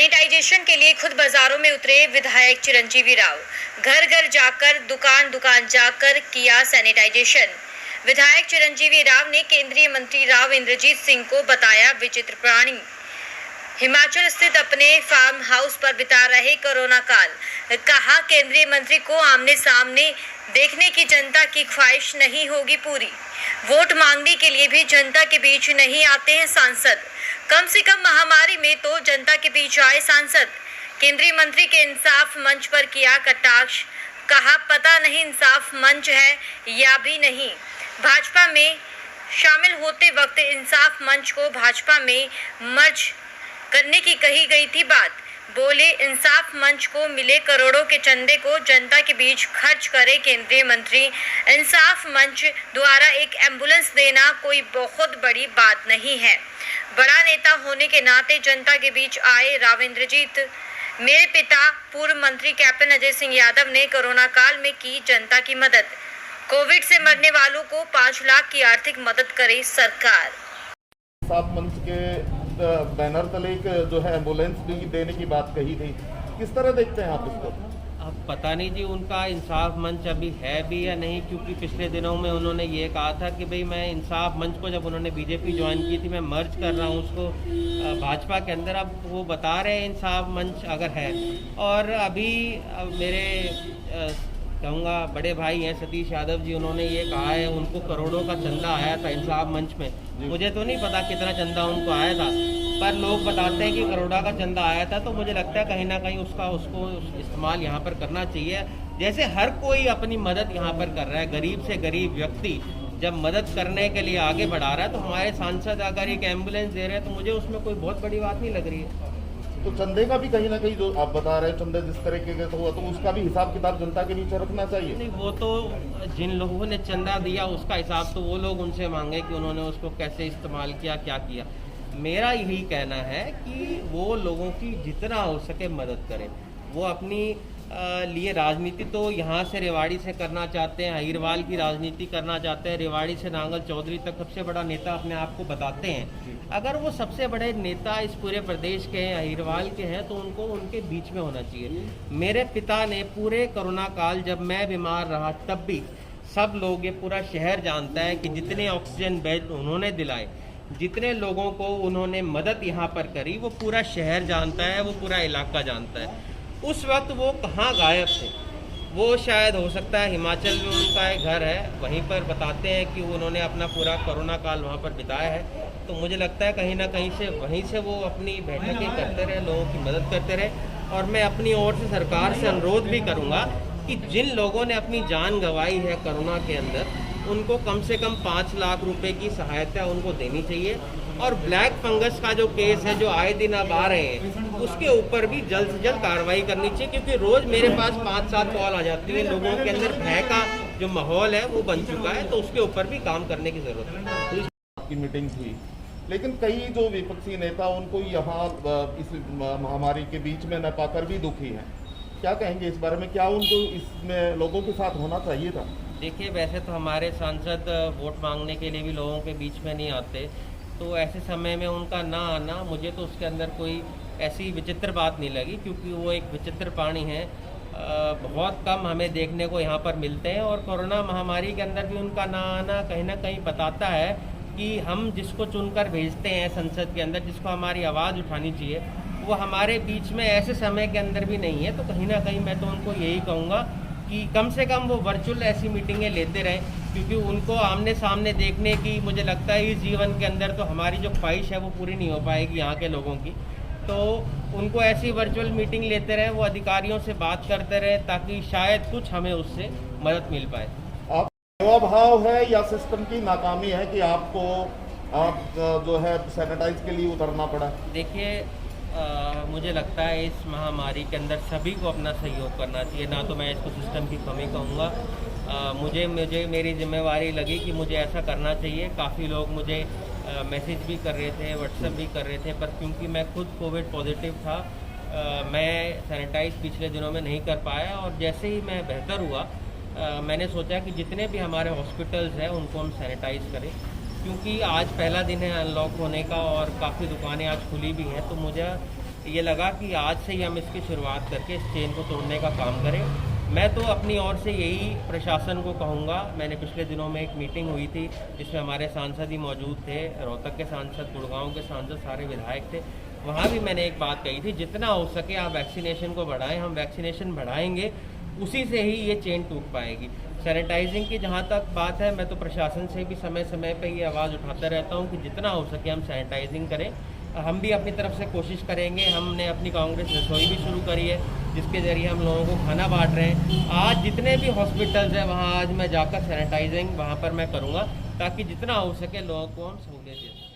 Sanitisation के लिए खुद बाजारों में उतरे विधायक चिरंजीवी राव। घर घर जाकर, दुकान दुकान जाकर किया सैनिटाइजेशन। विधायक चिरंजीवी राव ने केंद्रीय मंत्री राव इंद्रजीत सिंह को बताया विचित्र प्राणी। हिमाचल स्थित अपने फार्म हाउस पर बिता रहे कोरोना काल। कहा, केंद्रीय मंत्री को आमने सामने देखने की जनता की ख्वाहिश नहीं होगी पूरी। वोट मांगने के लिए भी जनता के बीच नहीं आते हैं सांसद। कम से कम महामारी में तो जनता के बीच आए सांसद। केंद्रीय मंत्री के इंसाफ मंच पर किया कटाक्ष। कहा, पता नहीं इंसाफ मंच है या भी नहीं। भाजपा में शामिल होते वक्त इंसाफ मंच को भाजपा में मर्ज करने की कही गई थी बात। बोले, इंसाफ मंच को मिले करोड़ों के चंदे को जनता के बीच खर्च करे केंद्रीय मंत्री। इंसाफ मंच द्वारा एक एम्बुलेंस देना कोई बहुत बड़ी बात नहीं है। बड़ा नेता होने के नाते जनता के बीच आए राव इंद्रजीत। मेरे पिता पूर्व मंत्री कैप्टन अजय सिंह यादव ने कोरोना काल में की जनता की मदद। कोविड से मरने वालों को 5 लाख की आर्थिक मदद करे सरकार। इंसाफ मंच के बैनर तले जो है एम्बुलेंस भी देने की बात कही थी, किस तरह देखते हैं आप इसको? अब पता नहीं जी उनका इंसाफ मंच अभी है भी या नहीं, क्योंकि पिछले दिनों में उन्होंने ये कहा था कि भाई मैं इंसाफ मंच को, जब उन्होंने बीजेपी ज्वाइन की थी, मैं मर्ज कर रहा हूँ उसको भाजपा के अंदर। अब वो बता रहे हैं इंसाफ मंच अगर है। और अभी मेरे कहूँगा बड़े भाई हैं सतीश यादव जी, उन्होंने ये कहा है उनको करोड़ों का चंदा आया था इंसाफ मंच में। मुझे तो नहीं पता कितना चंदा उनको आया था, पर लोग बताते हैं कि करोड़ों का चंदा आया था। तो मुझे लगता है कहीं ना कहीं उसको इस्तेमाल यहाँ पर करना चाहिए। जैसे हर कोई अपनी मदद यहाँ पर कर रहा है, गरीब से गरीब व्यक्ति जब मदद करने के लिए आगे बढ़ा रहा है, तो हमारे सांसद अगर एक एम्बुलेंस दे रहे हैं तो मुझे उसमें कोई बहुत बड़ी बात नहीं लग रही है। तो चंदे का भी कहीं ना कहीं जो आप बता रहे हैं चंदे जिस तरीके के हुआ, तो उसका भी हिसाब किताब जनता के नीचे रखना चाहिए। नहीं, वो तो जिन लोगों ने चंदा दिया उसका हिसाब तो वो लोग उनसे मांगे कि उन्होंने उसको कैसे इस्तेमाल किया, क्या किया। मेरा यही कहना है कि वो लोगों की जितना हो सके मदद करें। वो अपनी लिए राजनीति तो यहाँ से रेवाड़ी से करना चाहते हैं, अहिरवाल की राजनीति करना चाहते हैं, रेवाड़ी से नांगल चौधरी तक सबसे बड़ा नेता अपने आप को बताते हैं। अगर वो सबसे बड़े नेता इस पूरे प्रदेश के हैं, अहिरवाल के हैं, तो उनको उनके बीच में होना चाहिए। मेरे पिता ने पूरे कोरोना काल जब मैं बीमार रहा तब भी सब लोग, ये पूरा शहर जानता है कि जितने ऑक्सीजन बेड उन्होंने दिलाए, जितने लोगों को उन्होंने मदद यहाँ पर करी, वो पूरा शहर जानता है, वो पूरा इलाका जानता है। उस वक्त वो कहाँ गायब थे? वो शायद हो सकता है हिमाचल में उनका एक घर है, वहीं पर बताते हैं कि उन्होंने अपना पूरा कोरोना काल वहाँ पर बिताया है। तो मुझे लगता है कहीं ना कहीं से वहीं से वो अपनी बैठकें करते रहे, लोगों की मदद करते रहे। और मैं अपनी ओर से सरकार से अनुरोध भी करूँगा कि जिन लोगों ने अपनी जान गंवाई है कोरोना के अंदर, उनको कम से कम 5 लाख रुपए की सहायता उनको देनी चाहिए। और ब्लैक फंगस का जो केस है जो आए दिन अब आ रहे हैं, उसके ऊपर भी जल्द से जल्द कार्रवाई करनी चाहिए, क्योंकि रोज मेरे पास 5-7 कॉल आ जाती है। लोगों के अंदर भय का जो माहौल है वो बन चुका है, तो उसके ऊपर भी काम करने की जरूरत है। आपकी मीटिंग हुई, लेकिन कई जो विपक्षी नेता उनको यहाँ इस महामारी के बीच में न पाकर भी दुखी हैं। क्या कहेंगे इस बारे में? क्या उनको इसमें लोगों के साथ होना चाहिए था? देखिए, वैसे तो हमारे सांसद वोट मांगने के लिए भी लोगों के बीच में नहीं आते, तो ऐसे समय में उनका ना आना, मुझे तो उसके अंदर कोई ऐसी विचित्र बात नहीं लगी, क्योंकि वो एक विचित्र प्राणी है। बहुत कम हमें देखने को यहाँ पर मिलते हैं। और कोरोना महामारी के अंदर भी उनका ना आना कहीं ना कहीं बताता है कि हम जिसको चुनकर भेजते हैं संसद के अंदर, जिसको हमारी आवाज़ उठानी चाहिए, वो हमारे बीच में ऐसे समय के अंदर भी नहीं है। तो कहीं ना कहीं मैं तो उनको यही कहूँगा कि कम से कम वो वर्चुअल ऐसी मीटिंगें लेते रहें, क्योंकि उनको आमने सामने देखने की, मुझे लगता है इस जीवन के अंदर तो हमारी जो ख्वाहिश है वो पूरी नहीं हो पाएगी यहाँ के लोगों की। तो उनको ऐसी वर्चुअल मीटिंग लेते रहे, वो अधिकारियों से बात करते रहे, ताकि शायद कुछ हमें उससे मदद मिल पाए। आप सेवा भाव है या सिस्टम की नाकामी है कि आपको जो है सैनिटाइज के लिए उतरना पड़ा? देखिए, मुझे लगता है इस महामारी के अंदर सभी को अपना सहयोग करना चाहिए। ना तो मैं इसको सिस्टम की कमी कहूँगा, मुझे मेरी जिम्मेवारी लगी कि मुझे ऐसा करना चाहिए। काफ़ी लोग मुझे मैसेज भी कर रहे थे, व्हाट्सएप भी कर रहे थे, पर क्योंकि मैं खुद कोविड पॉजिटिव था, मैं सैनिटाइज पिछले दिनों में नहीं कर पाया। और जैसे ही मैं बेहतर हुआ, मैंने सोचा कि जितने भी हमारे हॉस्पिटल्स हैं उनको हम सैनिटाइज़ करें, क्योंकि आज पहला दिन है अनलॉक होने का और काफ़ी दुकानें आज खुली भी हैं। तो मुझे ये लगा कि आज से ही हम इसकी शुरुआत करके इस चेन को तोड़ने का काम करें। मैं तो अपनी ओर से यही प्रशासन को कहूँगा, मैंने पिछले दिनों में एक मीटिंग हुई थी जिसमें हमारे सांसद ही मौजूद थे, रोहतक के सांसद, गुड़गांव के सांसद, सारे विधायक थे। वहाँ भी मैंने एक बात कही थी, जितना हो सके आप वैक्सीनेशन को बढ़ाएं, हम वैक्सीनेशन बढ़ाएंगे, उसी से ही ये चेन टूट पाएगी। सैनिटाइजिंग की जहाँ तक बात है, मैं तो प्रशासन से भी समय समय पे ये आवाज़ उठाता रहता हूँ कि जितना हो सके हम सैनिटाइजिंग करें। हम भी अपनी तरफ से कोशिश करेंगे। हमने अपनी कांग्रेस रसोई भी शुरू करी है, जिसके ज़रिए हम लोगों को खाना बांट रहे हैं। आज जितने भी हॉस्पिटल्स हैं वहाँ आज मैं जाकर सैनिटाइजिंग वहाँ पर मैं करूँगा, ताकि जितना हो सके लोगों को हम सहूलियत दें।